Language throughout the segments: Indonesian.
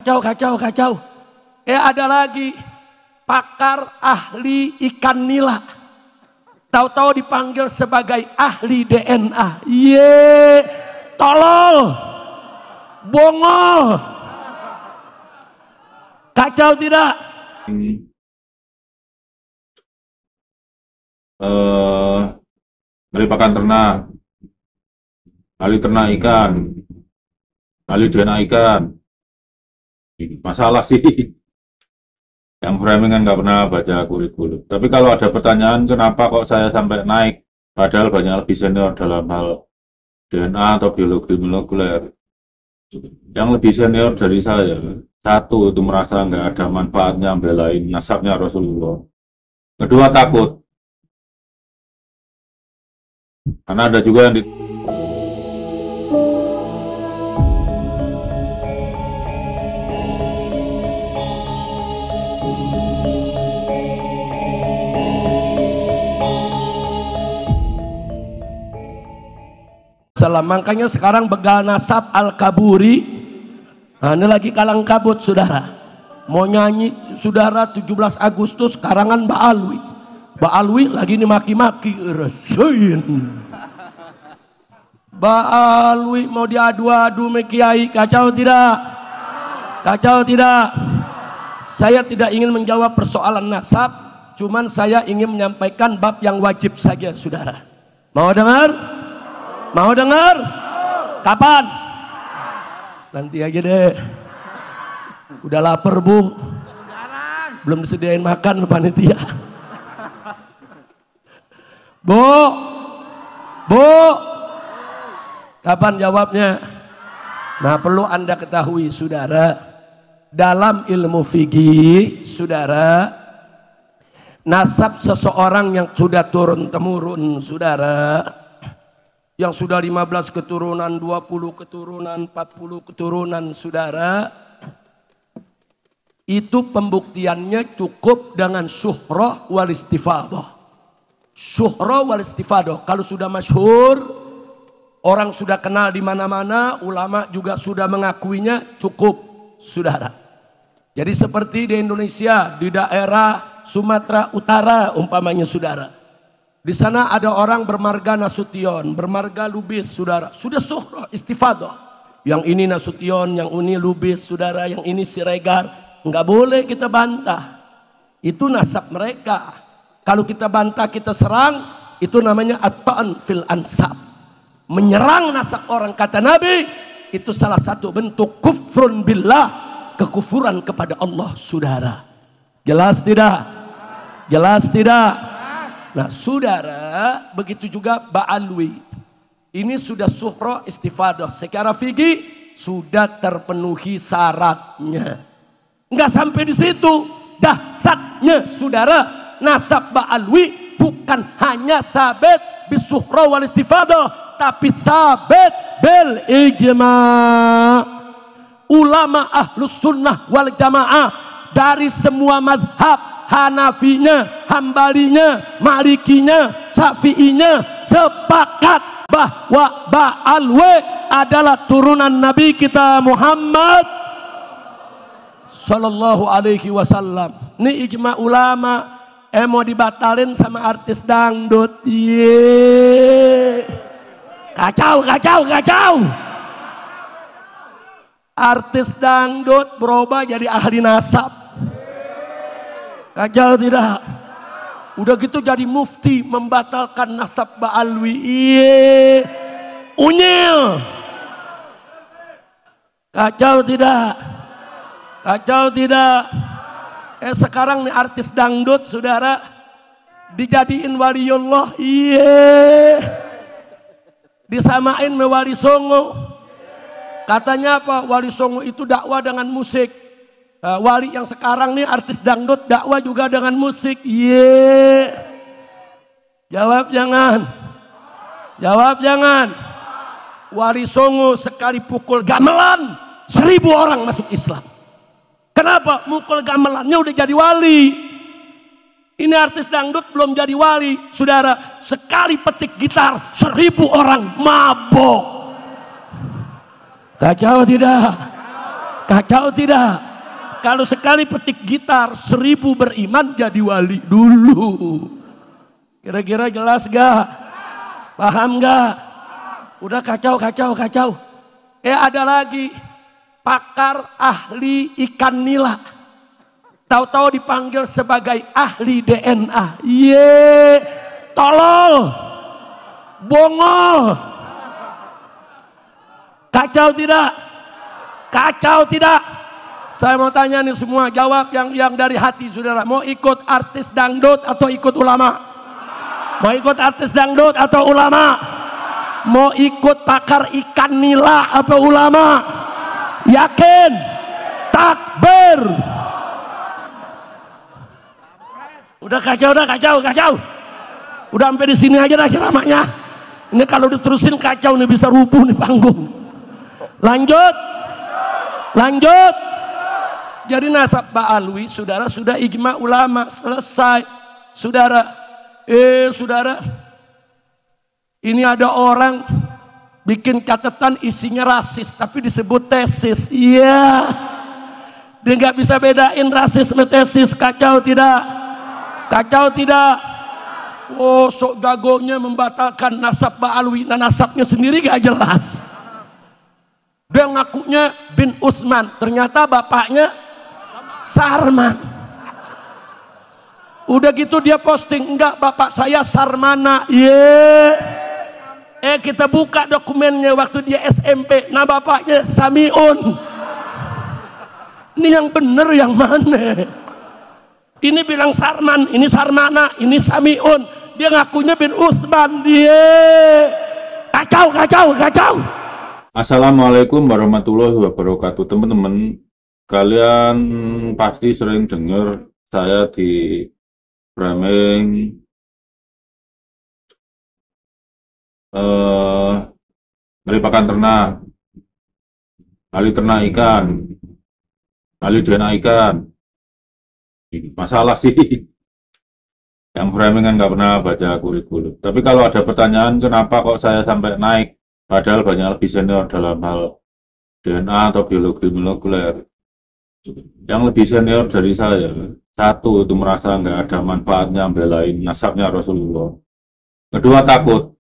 Kacau, kacau, kacau. Ada lagi pakar ahli ikan nila. Tahu-tahu dipanggil sebagai ahli DNA. Tolol. Bongol. Kacau tidak? Ahli pakan ternak, ahli ternak ikan, ahli DNA ikan. Masalah sih, yang framing kan nggak pernah baca kurikulum. Tapi kalau ada pertanyaan kenapa kok saya sampai naik, padahal banyak lebih senior dalam hal DNA atau biologi molekuler. Yang lebih senior dari saya, satu itu merasa nggak ada manfaatnya belain nasabnya Rasulullah. Kedua takut, karena ada juga yang makanya sekarang begal nasab al-kaburi. Nah, ini lagi kalang kabut saudara. Mau nyanyi saudara 17 Agustus karangan Mbak Alwi. Mbak Alwi lagi dimaki-maki. Resuin. Mbak Alwi mau diadu-adu sama kiai. Kacau tidak? Kacau tidak? Saya tidak ingin menjawab persoalan nasab. Cuman saya ingin menyampaikan bab yang wajib saja saudara. Mau dengar? Mau dengar? Kapan? Nanti aja deh. Udah lapar bu. Belum disediain makan panitia. Bu. Kapan jawabnya? Nah perlu anda ketahui saudara. Dalam ilmu fikih saudara. Nasab seseorang yang sudah turun-temurun saudara. Yang sudah 15 keturunan, 20 keturunan, 40 keturunan saudara. Itu pembuktiannya cukup dengan syuhrah wal istifadah. Syuhrah wal istifadah. Kalau sudah masyhur, orang sudah kenal di mana-mana, ulama juga sudah mengakuinya, cukup saudara. Jadi seperti di Indonesia, di daerah Sumatera Utara umpamanya saudara. Di sana ada orang bermarga Nasution, bermarga Lubis, saudara. Sudah syuhrah, istifadah. Yang ini Nasution, yang ini Lubis, saudara. Yang ini Siregar. Enggak boleh kita bantah. Itu nasab mereka. Kalau kita bantah, kita serang, itu namanya at-ta'n fil ansab. Menyerang nasab orang, kata Nabi, itu salah satu bentuk kufrun billah, kekufuran kepada Allah, saudara. Jelas tidak? Jelas tidak? Nah saudara, begitu juga Ba'alwi. Ini sudah syuhrah istifadah. Secara fikih sudah terpenuhi syaratnya. Enggak sampai di situ. Dahsyatnya saudara, nasab Ba'alwi bukan hanya sabit bisyuhrah wal istifadah, tapi sabit bil ijma'. Ulama ahlus sunnah wal jamaah dari semua madhab, Hanafinya, Hambalinya, Malikinya, Syafi'inya sepakat bahwa Ba'alwi adalah turunan Nabi kita Muhammad Sallallahu Alaihi Wasallam. Ini ijma ulama. Mau dibatalin sama artis dangdut. Kacau, kacau, kacau. Artis dangdut berubah jadi ahli nasab. Kacau tidak? Udah gitu jadi mufti membatalkan nasab Ba'alwi. Unyil. Kacau tidak? Kacau tidak? Sekarang nih artis dangdut saudara dijadiin waliullah. Disamain sama Wali Songo. Katanya apa? Wali Songo itu dakwah dengan musik. Wali yang sekarang nih artis dangdut dakwah juga dengan musik. Jawab jangan. Jawab jangan. Wali Songo sekali pukul gamelan 1000 orang masuk Islam. Kenapa? Mukul gamelannya udah jadi wali. Ini artis dangdut belum jadi wali. Saudara, sekali petik gitar 1000 orang mabok. Kacau tidak? Kacau tidak? Kalau sekali petik gitar 1000 beriman jadi wali dulu. Kira-kira jelas gak? Paham gak? Udah kacau. Ada lagi pakar ahli ikan nila. Tahu-tahu dipanggil sebagai ahli DNA. Tolol. Bongol. Kacau tidak? Kacau tidak? Saya mau tanya nih semua, jawab yang dari hati saudara. Mau ikut artis dangdut atau ikut ulama? Mau ikut artis dangdut atau ulama? Mau ikut pakar ikan nila atau ulama? Yakin? Takbir. Udah kacau. Udah sampai di sini aja dah ceramahnya. Ini kalau diterusin kacau nih, bisa rubuh nih panggung. Lanjut. Jadi nasab ba'alwi, saudara, sudah ijma ulama, selesai. Saudara, ini ada orang bikin catatan isinya rasis, tapi disebut tesis. Iya. Dia nggak bisa bedain rasis sama tesis. Kacau tidak? Oh, sok jagonya membatalkan nasab ba'alwi. Nah, nasabnya sendiri gak jelas. Dia ngakunya bin Utsman, ternyata bapaknya Sarman. Udah gitu dia posting, enggak, bapak saya Sarmana. Kita buka dokumennya waktu dia SMP. Nah, bapaknya Samiun. Ini yang bener yang mana? Ini bilang Sarman, ini Sarmana, ini Samiun. Dia ngakunya bin Utsman. Kacau. Assalamualaikum warahmatullahi wabarakatuh. Teman-teman, kalian pasti sering dengar saya di framing ahli pakan ternak, ahli ternak ikan, ahli DNA ikan. Masalah sih, yang framing kan nggak pernah baca kurikulum. Tapi kalau ada pertanyaan kenapa kok saya sampai naik, padahal banyak lebih senior dalam hal DNA atau biologi molekuler. Yang lebih senior dari saya, satu itu merasa nggak ada manfaatnya belain nasabnya Rasulullah. Kedua, takut.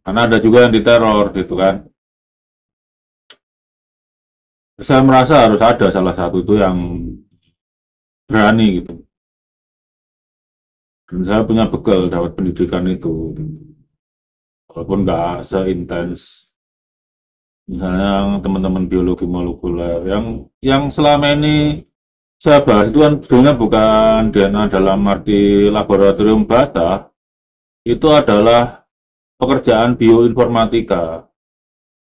Karena ada juga yang diteror gitu kan. Saya merasa harus ada salah satu itu yang berani gitu. Dan saya punya bekal dapat pendidikan itu. Walaupun nggak seintens misalnya teman-teman biologi molekuler yang selama ini saya bahas itu kan sebenarnya bukan DNA dalam arti laboratorium basah, itu adalah pekerjaan bioinformatika.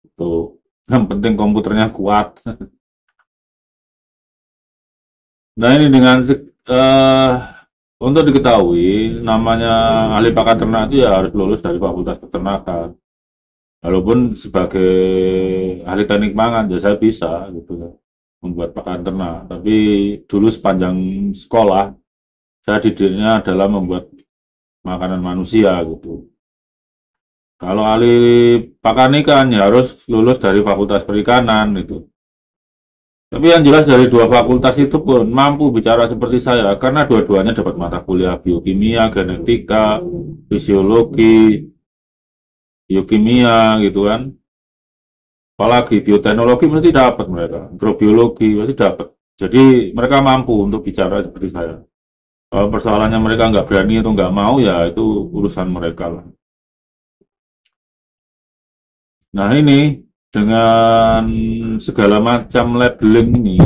Itu yang penting komputernya kuat. Nah, ini dengan untuk diketahui, namanya ahli pakan ternak itu ya harus lulus dari Fakultas Peternakan. Walaupun sebagai ahli teknik pangan, ya saya bisa gitu ya, membuat pakan ternak. Tapi dulu sepanjang sekolah, saya didiknya adalah membuat makanan manusia gitu. Kalau ahli pakan ikan ya harus lulus dari Fakultas Perikanan gitu. Tapi yang jelas dari dua fakultas itu pun mampu bicara seperti saya, karena dua-duanya dapat mata kuliah biokimia, genetika, fisiologi, biokimia gitu kan. Apalagi bioteknologi mesti dapat mereka, mikrobiologi mesti dapat. Jadi mereka mampu untuk bicara seperti saya. Kalau persoalannya mereka nggak berani atau nggak mau, ya itu urusan mereka lah. Nah, ini dengan segala macam labeling ini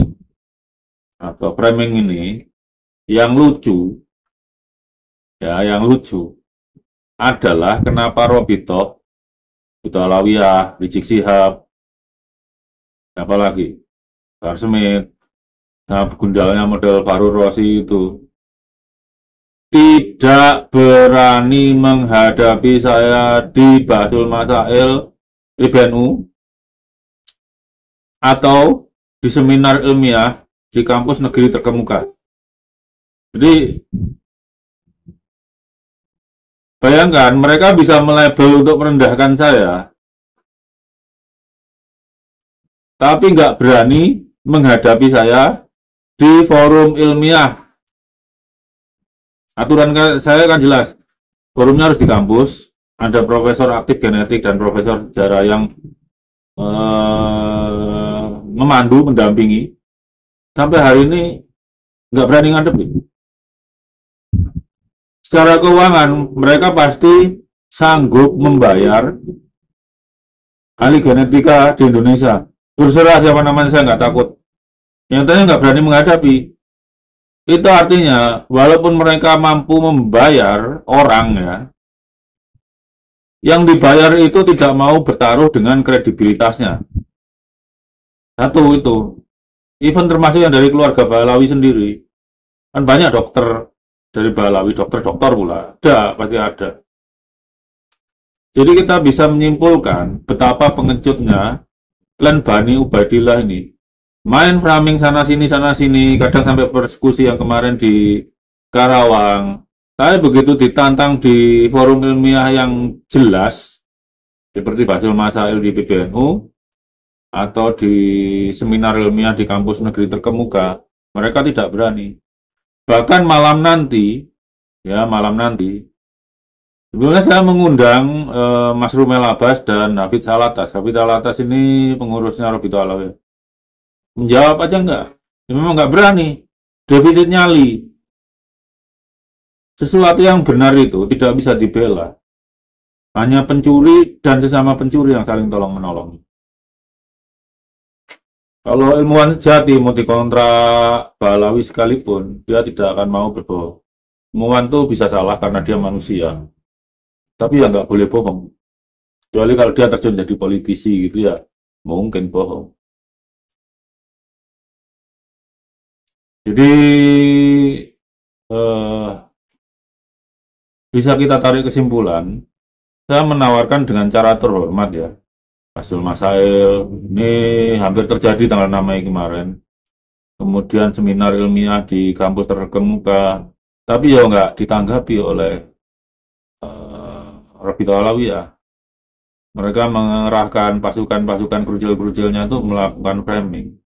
atau framing ini, yang lucu adalah kenapa Robito, Buto Alawiyah, Rizik Sihab, apa lagi, Bahar Smith, nah gundalnya model Fahru Rosi itu tidak berani menghadapi saya di Bahsul Masail IBNU atau di seminar ilmiah di kampus negeri terkemuka. Jadi bayangkan mereka bisa melabel untuk merendahkan saya. tapi nggak berani menghadapi saya di forum ilmiah. Aturan saya kan jelas, forumnya harus di kampus, ada profesor aktif genetik dan profesor sejarah yang memandu, mendampingi. Sampai hari ini nggak berani ngadepin. Secara keuangan, mereka pasti sanggup membayar ahli genetika di Indonesia. Terserah siapa namanya, saya nggak takut. Nyatanya nggak berani menghadapi. Itu artinya, walaupun mereka mampu membayar orang ya, yang dibayar itu tidak mau bertaruh dengan kredibilitasnya. Satu itu, even termasuk yang dari keluarga Balawi sendiri. Kan banyak dokter dari Balawi, dokter-dokter pula. Ada, pasti ada. Jadi kita bisa menyimpulkan betapa pengejutnya Klan Bani Ubaidillah ini. Main framing sana-sini, kadang sampai persekusi yang kemarin di Karawang. Saya begitu ditantang di forum ilmiah yang jelas, seperti Basul Masail di PBNU, atau di seminar ilmiah di kampus negeri terkemuka, mereka tidak berani. Bahkan malam nanti, sebenarnya saya mengundang Mas Rumel Abbas dan Hafid Alatas. Hafid Alatas ini pengurusnya Robito Alawi. Menjawab aja enggak? Ya, memang enggak berani. Defisit nyali. Sesuatu yang benar itu tidak bisa dibela. Hanya pencuri dan sesama pencuri yang saling tolong-menolong. Kalau ilmuwan sejati mau dikontra Balawi sekalipun, dia tidak akan mau berbohong. Ilmuwan tuh bisa salah karena dia manusia. Tapi ya nggak boleh bohong. Kecuali kalau dia terjun jadi politisi gitu ya, mungkin bohong. Jadi bisa kita tarik kesimpulan, saya menawarkan dengan cara terhormat ya. Basul Masail ini hampir terjadi tanggal 6 Mei kemarin. Kemudian seminar ilmiah di kampus terkemuka, tapi ya nggak ditanggapi oleh Robito Alawiyah. Mereka mengerahkan pasukan-pasukan kerujil-kerujilnya itu melakukan framing.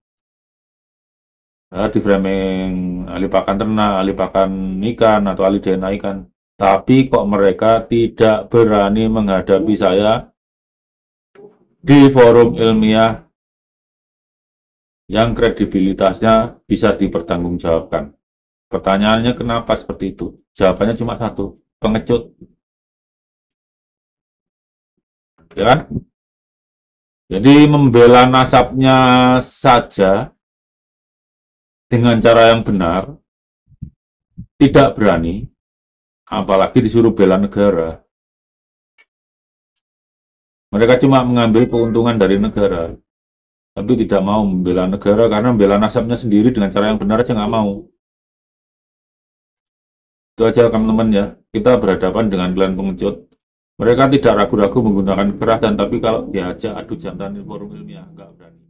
Ya, di framing ahli pakan ternak, ahli pakan ikan, atau ahli DNA ikan. Tapi kok mereka tidak berani menghadapi saya di forum ilmiah yang kredibilitasnya bisa dipertanggungjawabkan. Pertanyaannya kenapa seperti itu? Jawabannya cuma satu, pengecut. Ya kan? Jadi membela nasabnya saja dengan cara yang benar, tidak berani, apalagi disuruh bela negara. Mereka cuma mengambil keuntungan dari negara, tapi tidak mau membela negara karena membela nasabnya sendiri dengan cara yang benar aja nggak mau. Itu aja teman-teman ya, kita berhadapan dengan klan pengecut. Mereka tidak ragu-ragu menggunakan kekerasan, tapi kalau diajak adu jantan di forum ilmiah, nggak berani.